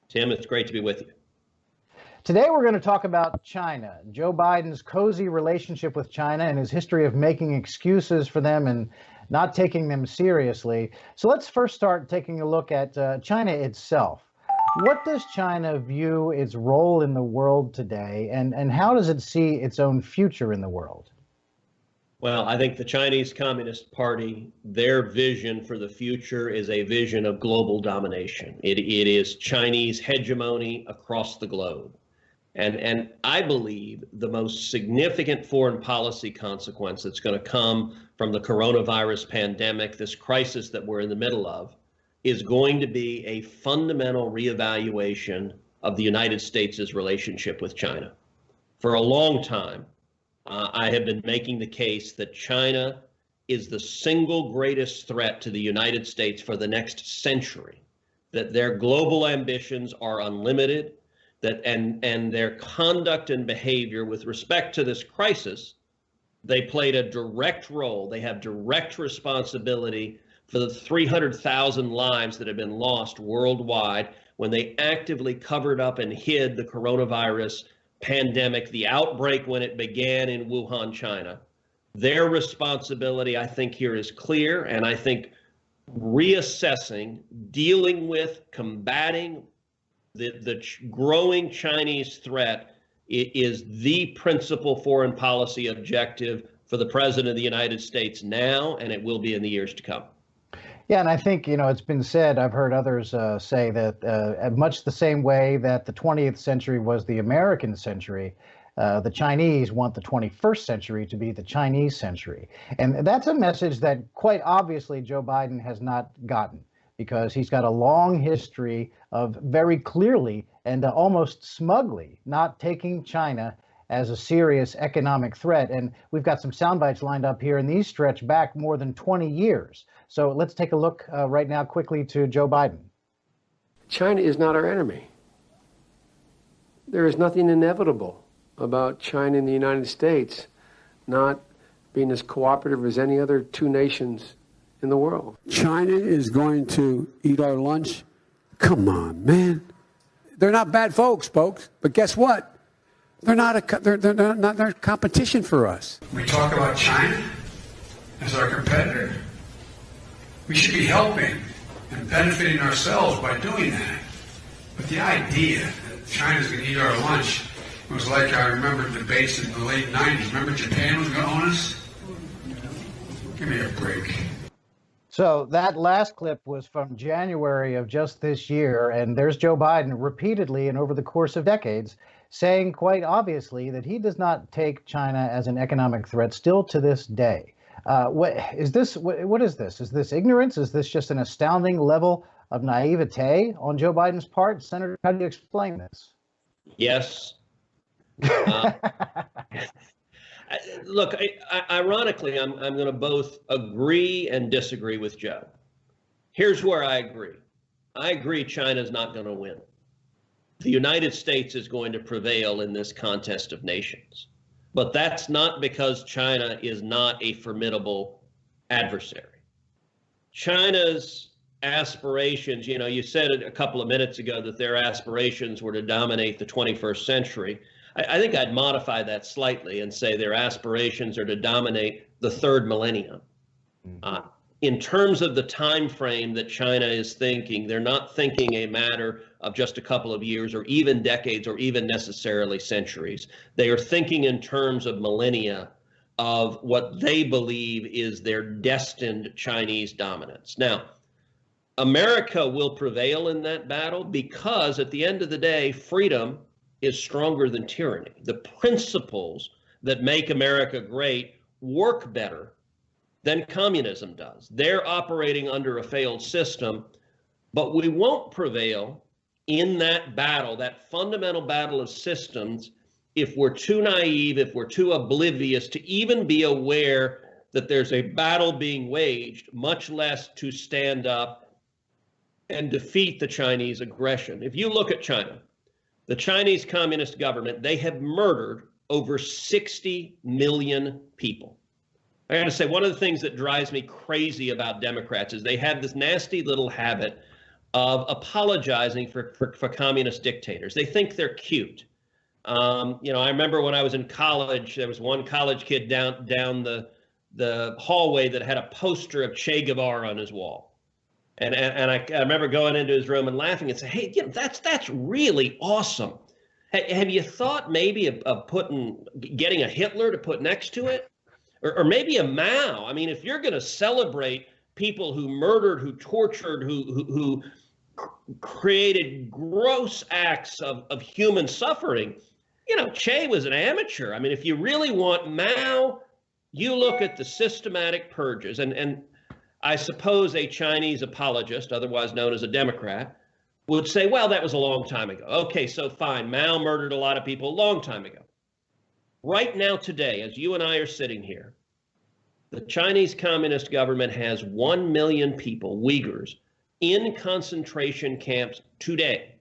Tim, it's great to be with you. Today we're going to talk about China, Joe Biden's cozy relationship with China and his history of making excuses for them and not taking them seriously. So let's first start taking a look at China itself. What does China view its role in the world today, and how does it see its own future in the world? Well, I think the Chinese Communist Party, their vision for the future is a vision of global domination. It is Chinese hegemony across the globe. And I believe the most significant foreign policy consequence that's going to come from the coronavirus pandemic, this crisis that we're in the middle of, is going to be a fundamental reevaluation of the United States' relationship with China. For a long time, I have been making the case that China is the single greatest threat to the United States for the next century, that their global ambitions are unlimited, that and their conduct and behavior with respect to this crisis, they played a direct role. They have direct responsibility for the 300,000 lives that have been lost worldwide when they actively covered up and hid the coronavirus pandemic, the outbreak when it began in Wuhan, China. Their responsibility, I think, here is clear, and I think reassessing, dealing with, combating the growing Chinese threat is the principal foreign policy objective for the President of the United States now, and it will be in the years to come. Yeah, and I think, it's been said, I've heard others say that much the same way that the 20th century was the American century, the Chinese want the 21st century to be the Chinese century. And that's a message that quite obviously Joe Biden has not gotten, because he's got a long history of very clearly and almost smugly not taking China as a serious economic threat. And we've got some sound bites lined up here, and these stretch back more than 20 years. So let's take a look right now quickly to Joe Biden. China is not our enemy. There is nothing inevitable about China and the United States not being as cooperative as any other two nations in the world. China is going to eat our lunch? Come on, man. They're not bad folks, but guess what? They're not their competition for us. We talk about China as our competitor. We should be helping and benefiting ourselves by doing that. But the idea that China's going to eat our lunch was like, I remember debates in the late 90s. Remember Japan was going to own us? Give me a break. So that last clip was from January of just this year, and there's Joe Biden repeatedly and over the course of decades saying quite obviously that he does not take China as an economic threat still to this day. What is this? What is this? Is this ignorance? Is this just an astounding level of naivete on Joe Biden's part? Senator, how do you explain this? Yes. Look, ironically, I'm going to both agree and disagree with Joe. Here's where I agree. I agree China's not going to win. The United States is going to prevail in this contest of nations. But that's not because China is not a formidable adversary. China's aspirations, you said it a couple of minutes ago that their aspirations were to dominate the 21st century. I think I'd modify that slightly and say their aspirations are to dominate the third millennium. In terms of the time frame that China is thinking, they're not thinking a matter of just a couple of years or even decades or even necessarily centuries. They are thinking in terms of millennia of what they believe is their destined Chinese dominance. Now, America will prevail in that battle because at the end of the day, freedom is stronger than tyranny. The principles that make America great work better than communism does. They're operating under a failed system, but we won't prevail in that battle, that fundamental battle of systems, if we're too naive, if we're too oblivious to even be aware that there's a battle being waged, much less to stand up and defeat the Chinese aggression. If you look at China, the Chinese Communist government, they have murdered over 60 million people. I got to say, one of the things that drives me crazy about Democrats is they have this nasty little habit of apologizing for communist dictators. They think they're cute. I remember when I was in college, there was one college kid down the hallway that had a poster of Che Guevara on his wall. And I remember going into his room and laughing and saying, hey, that's really awesome. Have you thought maybe of getting a Hitler to put next to it? Or maybe a Mao? I mean, if you're going to celebrate people who murdered, who tortured, who created gross acts of human suffering, Che was an amateur. I mean, if you really want Mao, you look at the systematic purges. And I suppose a Chinese apologist, otherwise known as a Democrat, would say, well, that was a long time ago. Okay, so fine. Mao murdered a lot of people a long time ago. Right now, today, as you and I are sitting here, the Chinese Communist government has 1 million people, Uyghurs, in concentration camps today.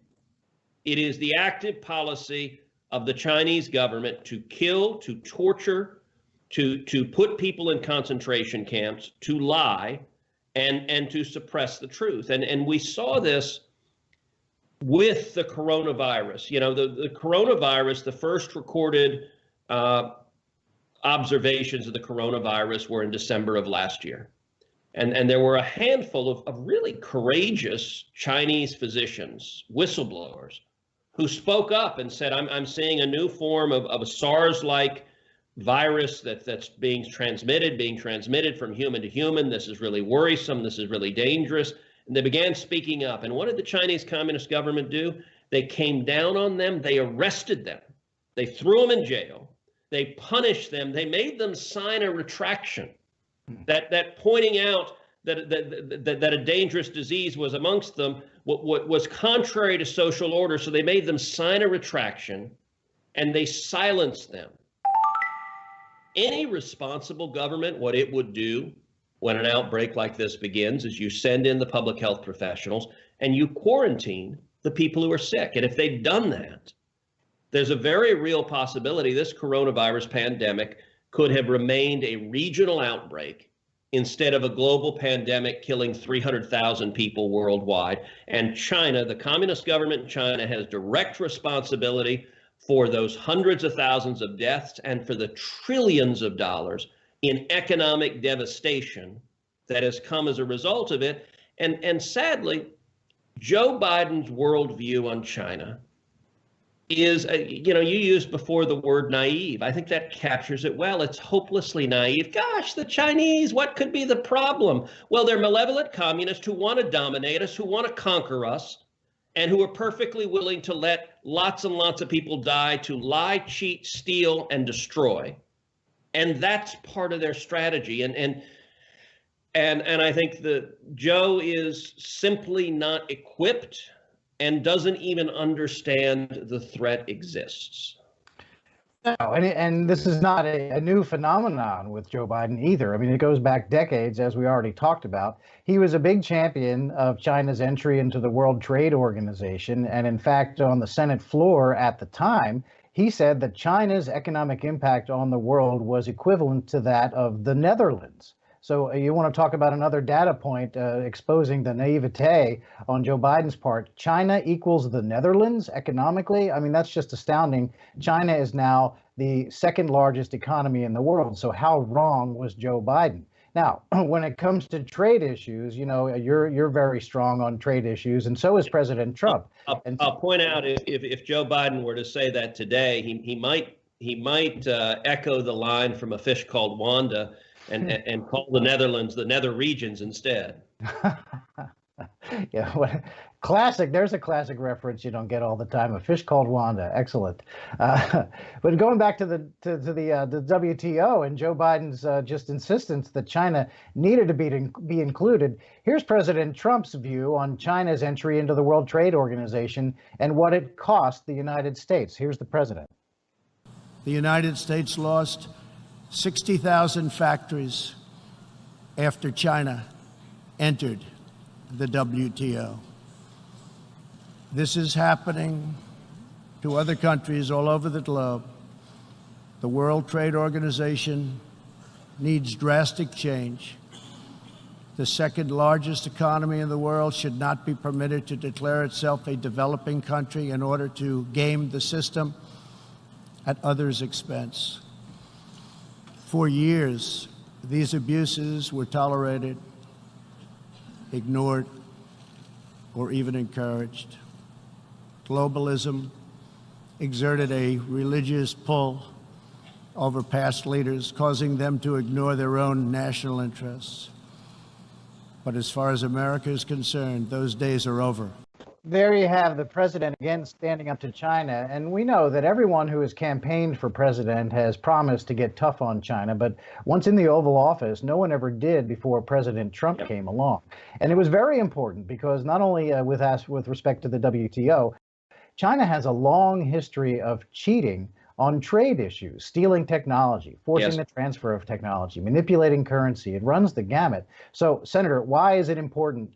It is the active policy of the Chinese government to kill, to torture, to put people in concentration camps, to lie, and to suppress the truth. And we saw this with the coronavirus. The coronavirus, the first recorded observations of the coronavirus were in December of last year. And there were a handful of really courageous Chinese physicians, whistleblowers, who spoke up and said, I'm seeing a new form of a SARS-like virus that's being transmitted from human to human. This is really worrisome. This is really dangerous. And they began speaking up. And what did the Chinese Communist government do? They came down on them. They arrested them. They threw them in jail. They punished them. They made them sign a retraction that pointing out that a dangerous disease was amongst them, what was contrary to social order. So they made them sign a retraction, and they silenced them. Any responsible government, what it would do when an outbreak like this begins is you send in the public health professionals and you quarantine the people who are sick. And if they've done that, there's a very real possibility this coronavirus pandemic could have remained a regional outbreak instead of a global pandemic killing 300,000 people worldwide. And China, the communist government in China, has direct responsibility for those hundreds of thousands of deaths and for the trillions of dollars in economic devastation that has come as a result of it. And sadly, Joe Biden's worldview on China is, you used before the word naive. I think that captures it well. It's hopelessly naive. Gosh, the Chinese, what could be the problem? Well, they're malevolent communists who want to dominate us, who want to conquer us, and who are perfectly willing to let lots and lots of people die, to lie, cheat, steal, and destroy. And that's part of their strategy. And I think that Joe is simply not equipped and doesn't even understand the threat exists. No, and this is not a new phenomenon with Joe Biden either. I mean, it goes back decades, as we already talked about. He was a big champion of China's entry into the World Trade Organization. And in fact, on the Senate floor at the time, he said that China's economic impact on the world was equivalent to that of the Netherlands. So you want to talk about another data point exposing the naivete on Joe Biden's part. China equals the Netherlands economically. I mean, that's just astounding. China is now the second largest economy in the world. So how wrong was Joe Biden? Now, when it comes to trade issues, you're very strong on trade issues, and so is President Trump. I'll point out if Joe Biden were to say that today, he might echo the line from A Fish Called Wanda and call the Netherlands the Nether Regions instead. Yeah, classic. There's a classic reference you don't get all the time. A Fish Called Wanda. Excellent. But going back to the WTO and Joe Biden's just insistence that China needed to be included, here's President Trump's view on China's entry into the World Trade Organization and what it cost the United States. Here's the president. The United States lost 60,000 factories after China entered the WTO. This is happening to other countries all over the globe. The World Trade Organization needs drastic change. the second largest economy in the world, should not be permitted to declare itself a developing country in order to game the system at others' expense. For years, these abuses were tolerated, ignored, or even encouraged. Globalism exerted a religious pull over past leaders, causing them to ignore their own national interests. But as far as America is concerned, those days are over. There you have the president again standing up to China. And we know that everyone who has campaigned for president has promised to get tough on China. But once in the Oval Office, no one ever did before President Trump came along. And it was very important because not only with respect to the WTO, China has a long history of cheating on trade issues, stealing technology, forcing the transfer of technology, manipulating currency. It runs the gamut. So, Senator, why is it important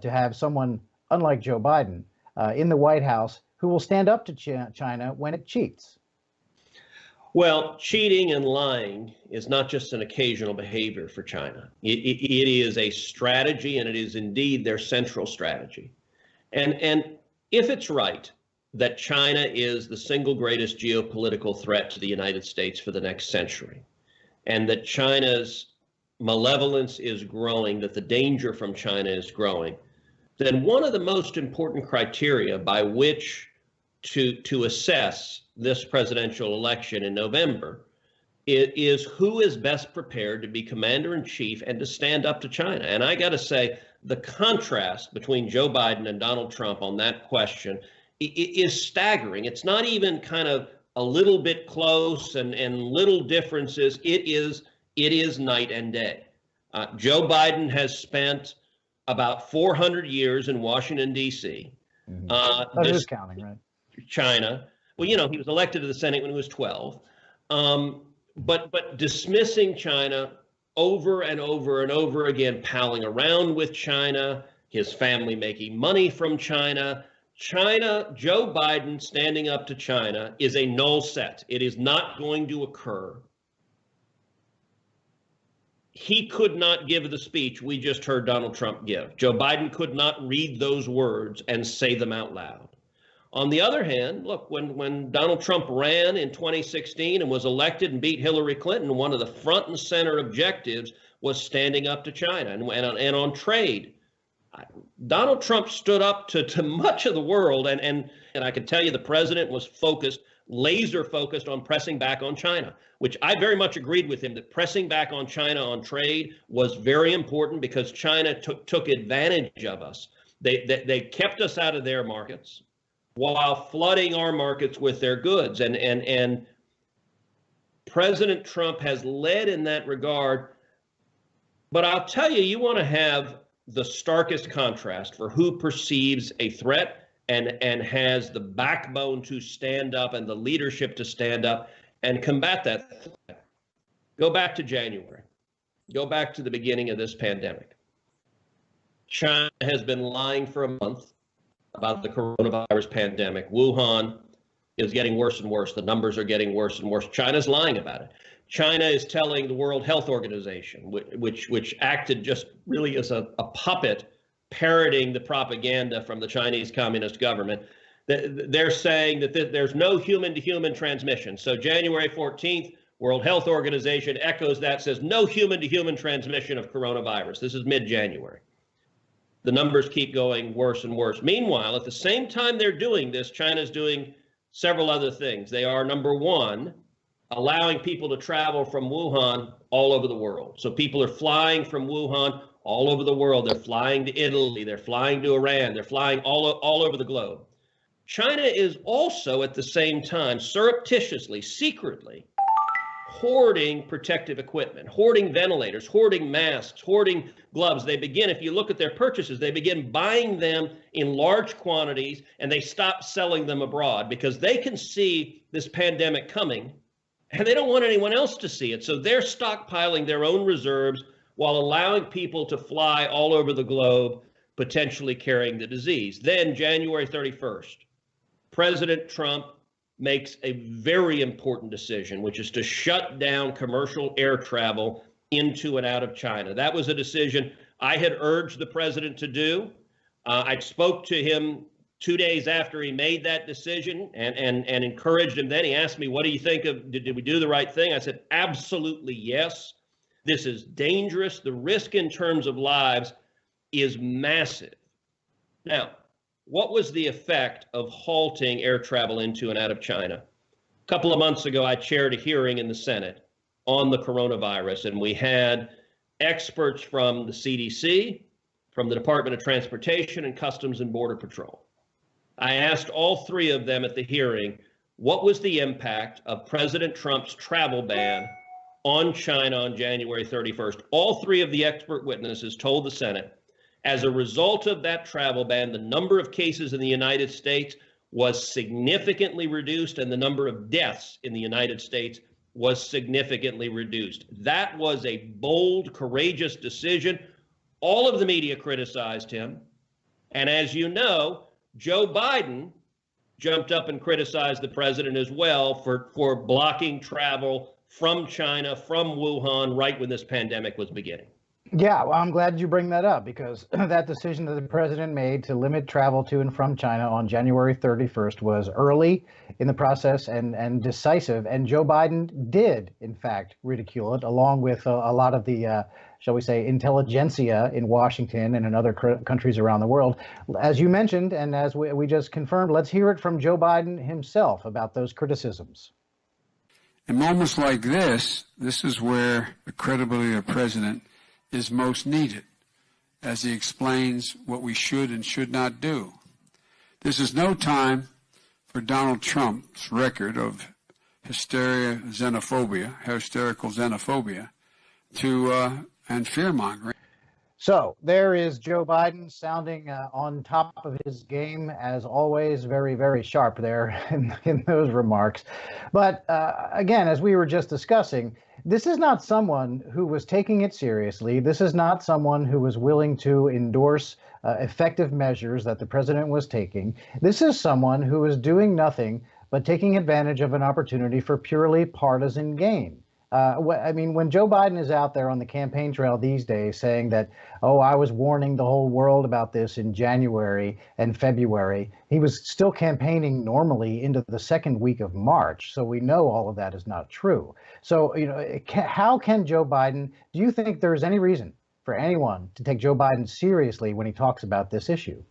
to have someone unlike Joe Biden in the White House who will stand up to China when it cheats? Well, cheating and lying is not just an occasional behavior for China. It is a strategy, and it is indeed their central strategy. And if it's right that China is the single greatest geopolitical threat to the United States for the next century, and that China's malevolence is growing, that the danger from China is growing, then one of the most important criteria by which to assess this presidential election in November is who is best prepared to be commander-in-chief and to stand up to China. And I got to say, the contrast between Joe Biden and Donald Trump on that question is staggering. It's not even kind of a little bit close and little differences. It is night and day. Joe Biden has spent about 400 years in Washington, D.C. Who's counting, right? China. Well, you know, he was elected to the Senate when he was 12. But dismissing China over and over and over again, palling around with China, his family making money from China. Joe Biden standing up to China is a null set. It is not going to occur. He could not give the speech we just heard Donald Trump give. Joe Biden could not read those words and say them out loud. On the other hand, look, when Donald Trump ran in 2016 and was elected and beat Hillary Clinton, one of the front and center objectives was standing up to China and on trade. Donald Trump stood up to much of the world, and I can tell you the president was laser focused on pressing back on China, which I very much agreed with him, that pressing back on China on trade was very important because China took advantage of us. They kept us out of their markets while flooding our markets with their goods. And President Trump has led in that regard. But I'll tell you, you want to have the starkest contrast for who perceives a threat and has the backbone to stand up and the leadership to stand up and combat that threat. Go back to January. Go back to the beginning of this pandemic. China has been lying for a month about the coronavirus pandemic. Wuhan is getting worse and worse. The numbers are getting worse and worse. China's lying about it. China is telling the World Health Organization, which acted just really as a puppet, parroting the propaganda from the Chinese Communist government. They're saying that there's no human-to-human transmission. So January 14th, World Health Organization echoes that, says no human-to-human transmission of coronavirus. This is mid-January. The numbers keep going worse and worse. Meanwhile, at the same time they're doing this, China's doing several other things. They are, number one, allowing people to travel from Wuhan all over the world. So people are flying from Wuhan all over the world. They're flying to Italy. They're flying to Iran. They're flying all over the globe. China is also at the same time surreptitiously, secretly hoarding protective equipment, hoarding ventilators, hoarding masks, hoarding gloves. They begin, if you look at their purchases, they begin buying them in large quantities and they stop selling them abroad because they can see this pandemic coming and they don't want anyone else to see it. So they're stockpiling their own reserves while allowing people to fly all over the globe, potentially carrying the disease. Then January 31st, President Trump makes a very important decision, which is to shut down commercial air travel into and out of China. That was a decision I had urged the president to do. I spoke to him 2 days after he made that decision and encouraged him then. He asked me, what do you think of, did we do the right thing? I said, absolutely yes. This is dangerous. The risk in terms of lives is massive. Now, what was the effect of halting air travel into and out of China? A couple of months ago, I chaired a hearing in the Senate on the coronavirus, and we had experts from the CDC, from the Department of Transportation, and Customs and Border Patrol. I asked all three of them at the hearing, what was the impact of President Trump's travel ban on China on January 31st? All three of the expert witnesses told the Senate, as a result of that travel ban, the number of cases in the United States was significantly reduced, and the number of deaths in the United States was significantly reduced. That was a bold, courageous decision. All of the media criticized him. And as you know, Joe Biden jumped up and criticized the president as well for blocking travel from China, from Wuhan, right when this pandemic was beginning. Yeah, well, I'm glad you bring that up, because that decision that the president made to limit travel to and from China on January 31st was early in the process and decisive. And Joe Biden did, in fact, ridicule it, along with a lot of the, shall we say, intelligentsia in Washington and in other countries around the world. As you mentioned, and as we just confirmed, let's hear it from Joe Biden himself about those criticisms. In moments like this is where the credibility of the president is most needed, as he explains what we should and should not do. This is no time for Donald Trump's record of hysterical xenophobia, and fear-mongering. So there is Joe Biden sounding on top of his game, as always, very, very sharp there in those remarks. But again, as we were just discussing, this is not someone who was taking it seriously. This is not someone who was willing to endorse effective measures that the president was taking. This is someone who is doing nothing but taking advantage of an opportunity for purely partisan gain. I mean, when Joe Biden is out there on the campaign trail these days saying that, oh, I was warning the whole world about this in January and February, he was still campaigning normally into the second week of March. So we know all of that is not true. So, you know, how can Joe Biden, do you think there's any reason for anyone to take Joe Biden seriously when he talks about this issue?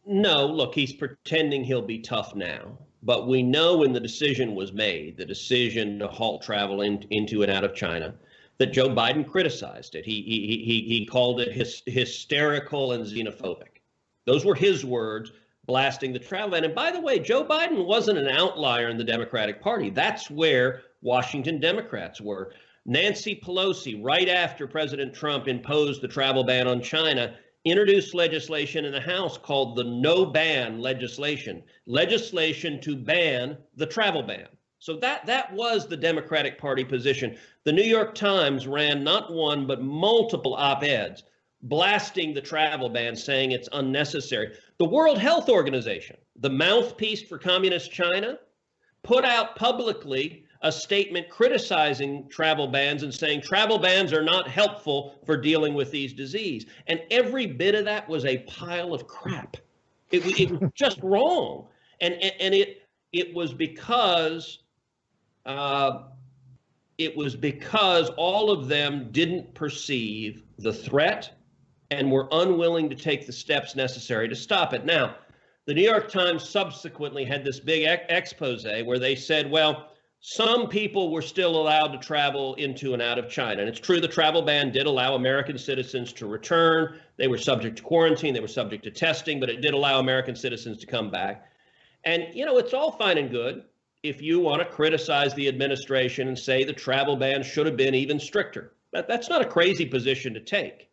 No, look, he's pretending he'll be tough now. But we know when the decision was made, the decision to halt travel into and out of China, that Joe Biden criticized it. He called it hysterical and xenophobic. Those were his words, blasting the travel ban. And by the way, Joe Biden wasn't an outlier in the Democratic Party. That's where Washington Democrats were. Nancy Pelosi, right after President Trump imposed the travel ban on China, introduced legislation in the House called the No Ban legislation to ban the travel ban. So that was the Democratic Party position. The New York Times ran not one, but multiple op-eds blasting the travel ban, saying it's unnecessary. The World Health Organization, the mouthpiece for Communist China, put out publicly a statement criticizing travel bans and saying travel bans are not helpful for dealing with these diseases. And every bit of that was a pile of crap. It was just wrong. And it was because all of them didn't perceive the threat and were unwilling to take the steps necessary to stop it. Now, the New York Times subsequently had this big expose where they said, well, some people were still allowed to travel into and out of China. And it's true, the travel ban did allow American citizens to return. They were subject to quarantine. They were subject to testing, but it did allow American citizens to come back. And, you know, it's all fine and good if you want to criticize the administration and say the travel ban should have been even stricter. That's not a crazy position to take.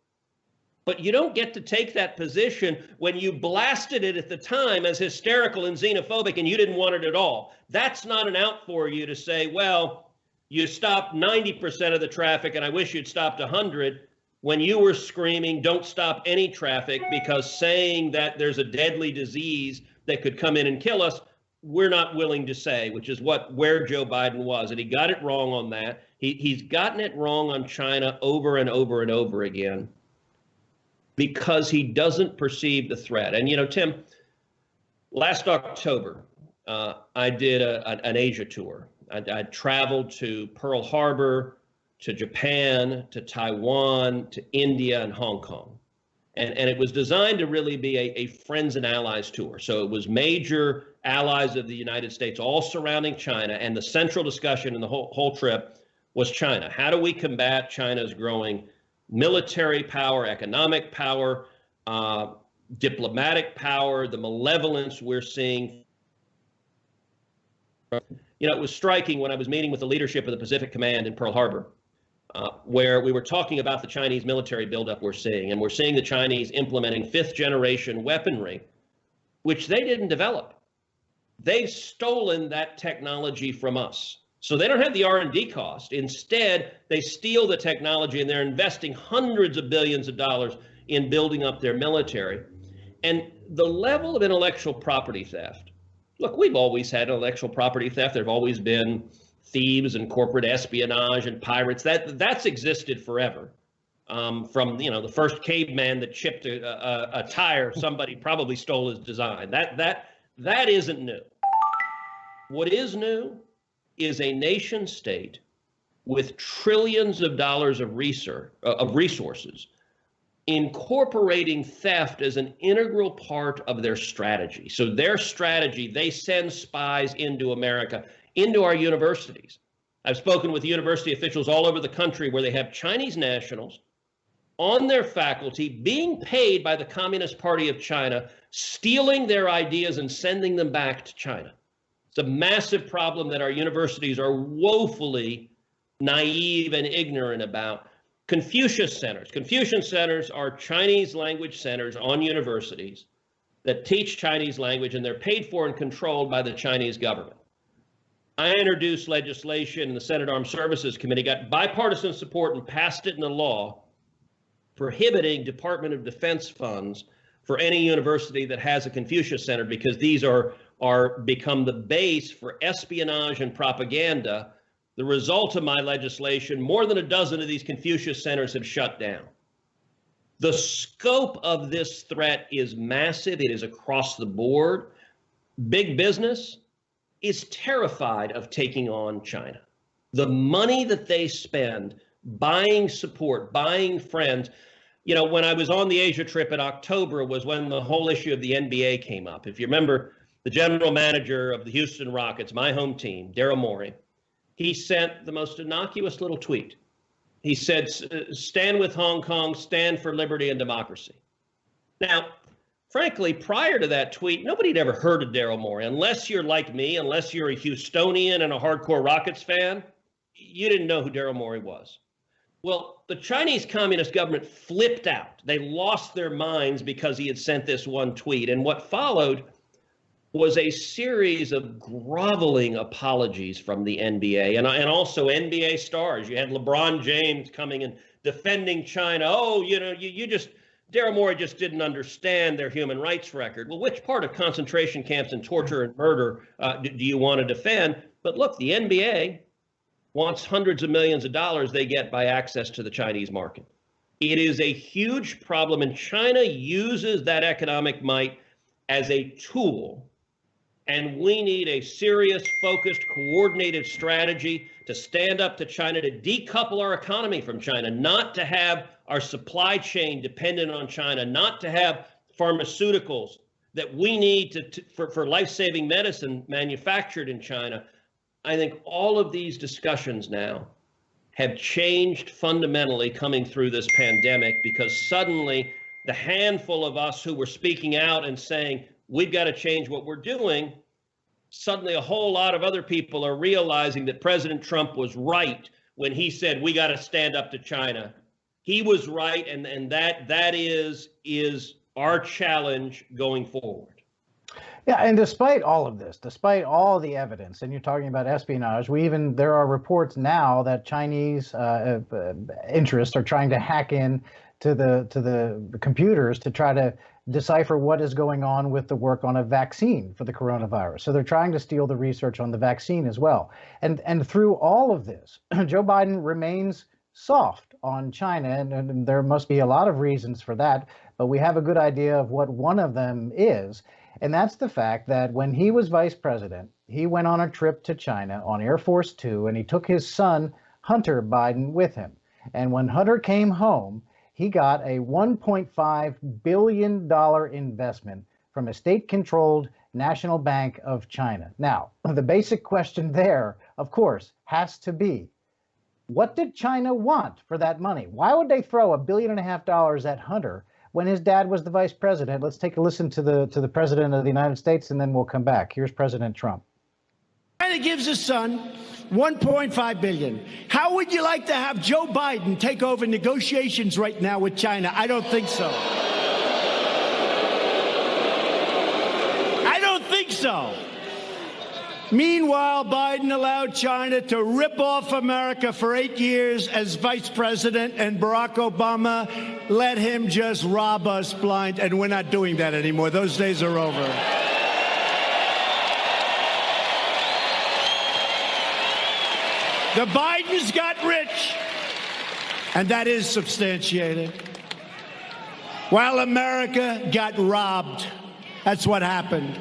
But you don't get to take that position when you blasted it at the time as hysterical and xenophobic and you didn't want it at all. That's not an out for you to say, well, you stopped 90% of the traffic and I wish you'd stopped 100, when you were screaming, don't stop any traffic, because saying that there's a deadly disease that could come in and kill us we're not willing to say, which is where Joe Biden was, and he got it wrong on that. He's gotten it wrong on China over and over and over again because he doesn't perceive the threat. And, you know, Tim, last October, I did an Asia tour. I traveled to Pearl Harbor, to Japan, to Taiwan, to India, and Hong Kong. And it was designed to really be a friends and allies tour. So it was major allies of the United States, all surrounding China. And the central discussion in the whole trip was China. How do we combat China's growing military power, economic power, diplomatic power, the malevolence we're seeing? You know, it was striking when I was meeting with the leadership of the Pacific Command in Pearl Harbor, where we were talking about the Chinese military buildup we're seeing. And we're seeing the Chinese implementing fifth-generation weaponry, which they didn't develop. They've stolen that technology from us. So they don't have the R&D cost. Instead, they steal the technology, and they're investing hundreds of billions of dollars in building up their military. And the level of intellectual property theft, look, we've always had intellectual property theft. There have always been thieves and corporate espionage and pirates. That's existed forever. From, you know, the first caveman that chipped a tire, somebody probably stole his design. That isn't new. What is new is a nation state with trillions of dollars of resources incorporating theft as an integral part of their strategy. So their strategy, they send spies into America, into our universities. I've spoken with university officials all over the country where they have Chinese nationals on their faculty being paid by the Communist Party of China, stealing their ideas and sending them back to China. It's a massive problem that our universities are woefully naive and ignorant about. Confucius centers are Chinese language centers on universities that teach Chinese language, and they're paid for and controlled by the Chinese government. I introduced legislation in the Senate Armed Services Committee, got bipartisan support, and passed it into law prohibiting Department of Defense funds for any university that has a Confucius Center, because these are become the base for espionage and propaganda. The result of my legislation, more than a dozen of these Confucius centers have shut down. The scope of this threat is massive. It is across the board. Big business is terrified of taking on China. The money that they spend buying support, buying friends. You know, when I was on the Asia trip in October was when the whole issue of the NBA came up. If you remember, the general manager of the Houston Rockets, my home team, Daryl Morey, he sent the most innocuous little tweet. He said, stand with Hong Kong, stand for liberty and democracy. Now, frankly, prior to that tweet, nobody had ever heard of Daryl Morey. Unless you're like me, unless you're a Houstonian and a hardcore Rockets fan, you didn't know who Daryl Morey was. Well, the Chinese Communist government flipped out. They lost their minds because he had sent this one tweet. And what followed was a series of groveling apologies from the NBA and also NBA stars. You had LeBron James coming and defending China. Oh, you know, Daryl Morey just didn't understand their human rights record. Well, which part of concentration camps and torture and murder do you want to defend? But look, the NBA wants hundreds of millions of dollars they get by access to the Chinese market. It is a huge problem, and China uses that economic might as a tool. And we need a serious, focused, coordinated strategy to stand up to China, to decouple our economy from China, not to have our supply chain dependent on China, not to have pharmaceuticals that we need for life-saving medicine manufactured in China. I think all of these discussions now have changed fundamentally coming through this pandemic, because suddenly the handful of us who were speaking out and saying, we've got to change what we're doing, suddenly a whole lot of other people are realizing that President Trump was right when he said we got to stand up to China. He was right, and that is our challenge going forward. Yeah, and despite all of this, despite all the evidence, and you're talking about espionage, there are reports now that Chinese interests are trying to hack in to the computers to try to decipher what is going on with the work on a vaccine for the coronavirus. So they're trying to steal the research on the vaccine as well. And through all of this, Joe Biden remains soft on China, and there must be a lot of reasons for that, but we have a good idea of what one of them is. And that's the fact that when he was vice president, he went on a trip to China on Air Force Two, and he took his son, Hunter Biden, with him. And when Hunter came home, he got a $1.5 billion investment from a state-controlled National Bank of China. Now, the basic question there, of course, has to be, what did China want for that money? Why would they throw $1.5 billion at Hunter when his dad was the vice president? Let's take a listen to the president of the United States, and then we'll come back. Here's President Trump. China gives his son $1.5 billion. How would you like to have Joe Biden take over negotiations right now with China? I don't think so. I don't think so. Meanwhile, Biden allowed China to rip off America for 8 years as vice president, and Barack Obama let him just rob us blind. And we're not doing that anymore. Those days are over. The Bidens got rich, and that is substantiated, while America got robbed. That's what happened.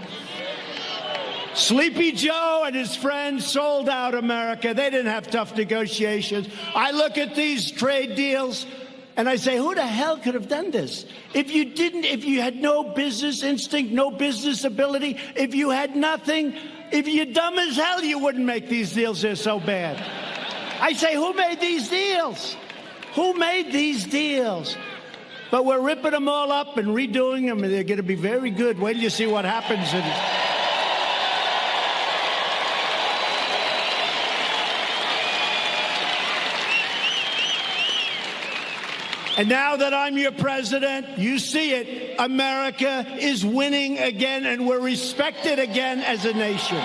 Sleepy Joe and his friends sold out America. They didn't have tough negotiations. I look at these trade deals, and I say, who the hell could have done this? If you had no business instinct, no business ability, if you had nothing, if you're dumb as hell, you wouldn't make these deals. They're so bad. I say, who made these deals? Who made these deals? But we're ripping them all up and redoing them, and they're going to be very good. Wait till you see what happens. And now that I'm your president, you see it. America is winning again, and we're respected again as a nation.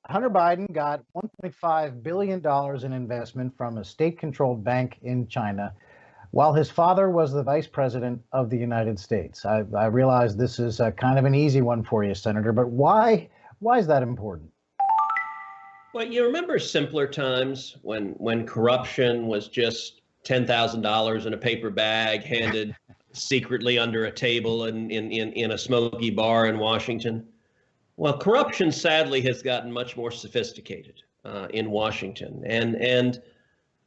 Hunter Biden got $1.5 billion in investment from a state-controlled bank in China, while his father was the vice president of the United States. I realize this is kind of an easy one for you, Senator, but why is that important? Well, you remember simpler times when corruption was just $10,000 in a paper bag handed secretly under a table in a smoky bar in Washington? Well, corruption sadly has gotten much more sophisticated in Washington. And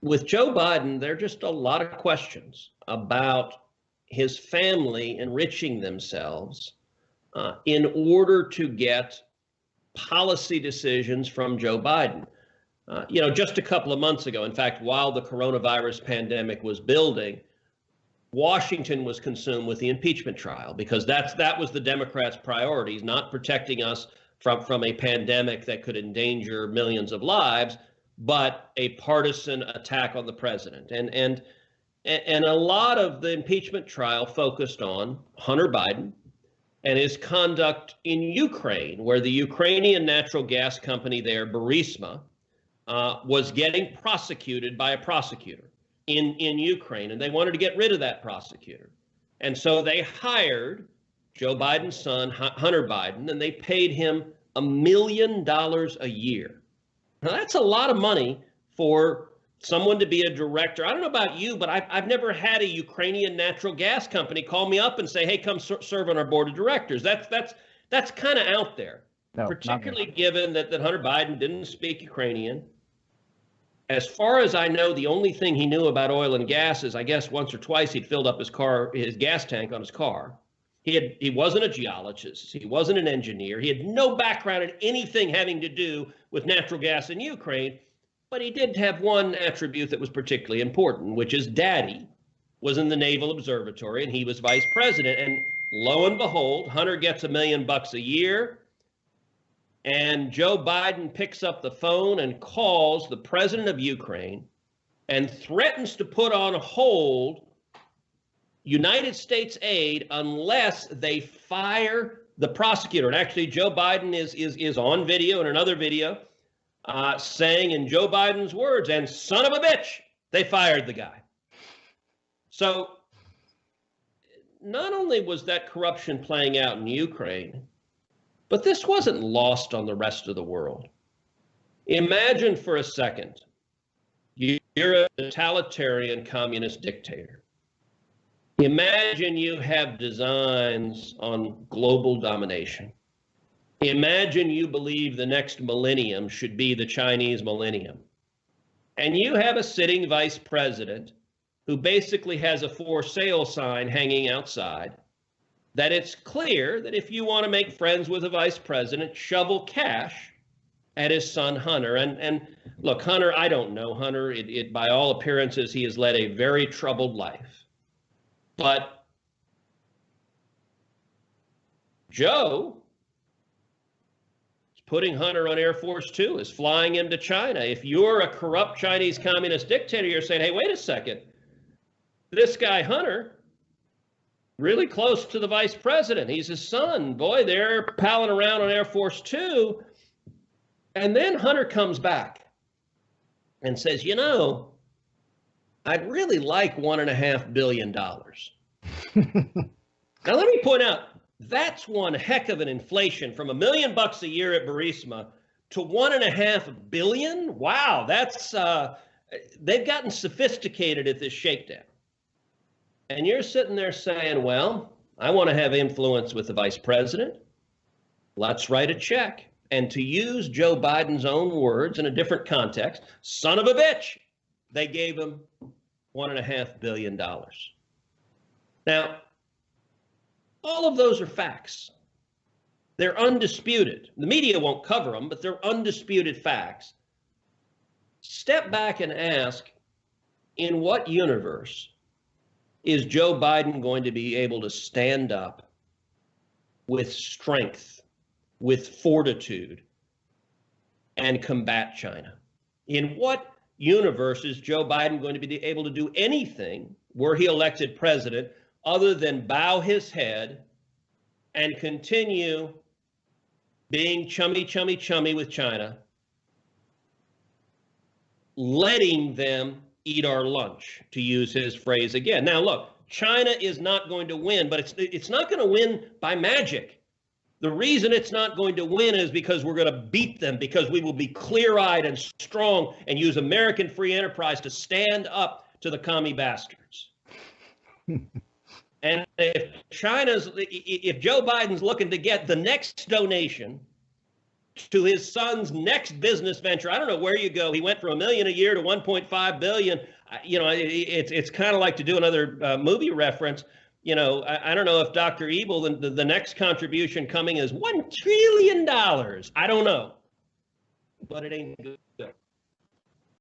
with Joe Biden, there are just a lot of questions about his family enriching themselves in order to get policy decisions from Joe Biden. Just a couple of months ago, in fact, while the coronavirus pandemic was building, Washington was consumed with the impeachment trial because that was the Democrats' priorities, not protecting us from a pandemic that could endanger millions of lives, but a partisan attack on the president. And a lot of the impeachment trial focused on Hunter Biden and his conduct in Ukraine, where the Ukrainian natural gas company there, Burisma, was getting prosecuted by a prosecutor in Ukraine, and they wanted to get rid of that prosecutor. And so they hired Joe Biden's son, Hunter Biden, and they paid him $1 million a year. Now, that's a lot of money for someone to be a director. I don't know about you, but I've never had a Ukrainian natural gas company call me up and say, hey, come serve on our board of directors. That's kind of out there, particularly given that Hunter Biden didn't speak Ukrainian. As far as I know, the only thing he knew about oil and gas is, I guess, once or twice he'd filled up his gas tank on his car. He wasn't a geologist. He wasn't an engineer. He had no background in anything having to do with natural gas in Ukraine. But he did have one attribute that was particularly important, which is Daddy was in the Naval Observatory and he was vice president. And lo and behold, Hunter gets $1 million a year. And Joe Biden picks up the phone and calls the president of Ukraine and threatens to put on hold United States aid unless they fire the prosecutor. And actually, Joe Biden is on video in another video saying in Joe Biden's words, and son of a bitch, They fired the guy. So not only was that corruption playing out in Ukraine, but this wasn't lost on the rest of the world. Imagine for a second, you're a totalitarian communist dictator. Imagine you have designs on global domination. Imagine you believe the next millennium should be the Chinese millennium. And you have a sitting vice president who basically has a for sale sign hanging outside, that it's clear that if you want to make friends with a vice president, shovel cash at his son Hunter. And look, Hunter, I don't know Hunter. By all appearances, he has led a very troubled life. But Joe is putting Hunter on Air Force Two, is flying him to China. If you're a corrupt Chinese communist dictator, you're saying, hey, wait a second. This guy, Hunter, really close to the vice president. He's his son. Boy, they're palling around on Air Force Two. And then Hunter comes back and says, you know, I'd really like $1.5 billion. Now, let me point out, that's one heck of an inflation from $1 million a year at Burisma to $1.5 billion. Wow, that's they've gotten sophisticated at this shakedown. And you're sitting there saying, well, I want to have influence with the vice president. Let's write a check. And to use Joe Biden's own words in a different context, son of a bitch, they gave him $1.5 billion. Now, all of those are facts. They're undisputed. The media won't cover them, but they're undisputed facts. Step back and ask, in what universe is Joe Biden going to be able to stand up with strength, with fortitude, and combat China? In what universe is Joe Biden going to be able to do anything were he elected president other than bow his head and continue being chummy with China, letting them eat our lunch, to use his phrase again? Now, look, China is not going to win, but it's not going to win by magic. The reason it's not going to win is because we're going to beat them, because we will be clear-eyed and strong and use American free enterprise to stand up to the commie bastards. And if Joe Biden's looking to get the next donation to his son's next business venture, I don't know where you go. He went from $1 million a year to $1.5 billion. You know, it's kind of like, to do another movie reference. You know, I don't know if Dr. Evil, the next contribution coming is $1 trillion. I don't know, but it ain't good.